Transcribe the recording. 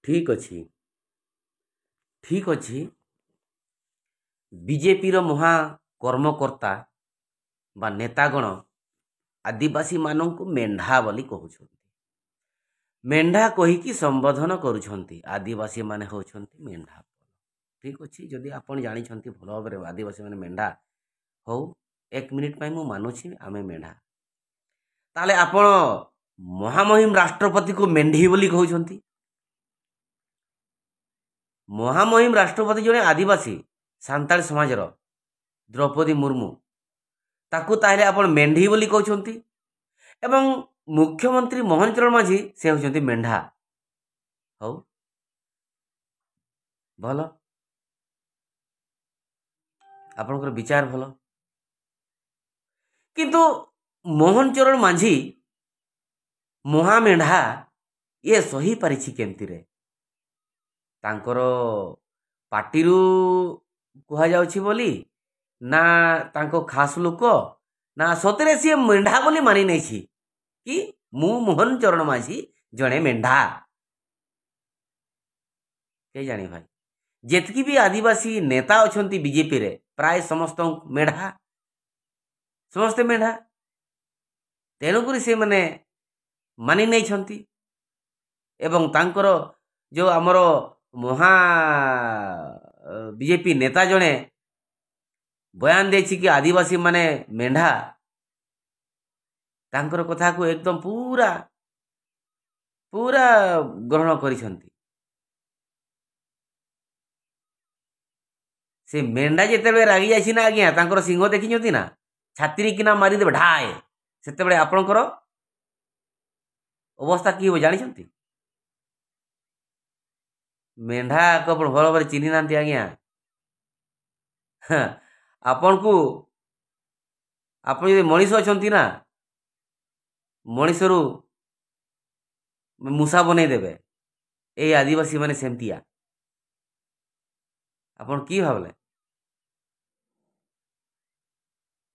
ठीक अच्छी ठीक अच्छी बीजेपी महाकर्मकर्ता बा नेतागण आदिवासी मानक मेंढा बोली कहते मेंढा कहीकि संबोधन करुछंती आदिवासी माने होछंती मेंढा। ठीक अच्छे जदि आपण जानी भल भाव आदिवासी माने मेंढा हो एक मिनिट पाई मु मानुछि आमे मेंढा ताले आपण महामहिम राष्ट्रपति को मेंढी बोली कहउछंती। महामहिम राष्ट्रपति जने आदिवासी सांताल समाजर द्रौपदी मुर्मू ताकू ताहले आपण मेंढी बोली कहउछंती एवं मुख्यमंत्री मोहन चरण माझी से होछंती मेंढा। हो भल आपनकर विचार भल किंतु मोहन चरण माझी महामेंढा ये सही पारिछि केमती रे तांकर पार्टीरू कुहा जाउछि बोली ना तांको खास लोक ना सतरे सी मेंढा बोली मानि नै छी कि मु मोहन चरण माझी जणे मेंढा के जानी भाई जेतकी भी आदिवासी नेता अछंती बीजेपी रे प्राय समस्त मेढा समस्ते मेढा तेणुकरी से माने मानि नै छंती एवं तांकर जो आमर महा बीजेपी नेता जणे बयान देछि कि आदिवासी माने मेंढा तांकर कथा को एकदम पूरा पूरा ग्रहण करिसंती। से मेंढा जेतेबे रागी जाइछि ना आज्ञा तांकर सिंह देखिछंती ना छात्री किना मारी देबे ढाए सेतेबे आपनकर अवस्था की हो जानिछंती। मेंढा को भल भाव चिन्ह नांती आज्ञा आपण को आपण यदि मनीष अछंती ना मनीषरू मूसा बनै देबे ए आदिवासी माने सेमतिया आपण की भाबले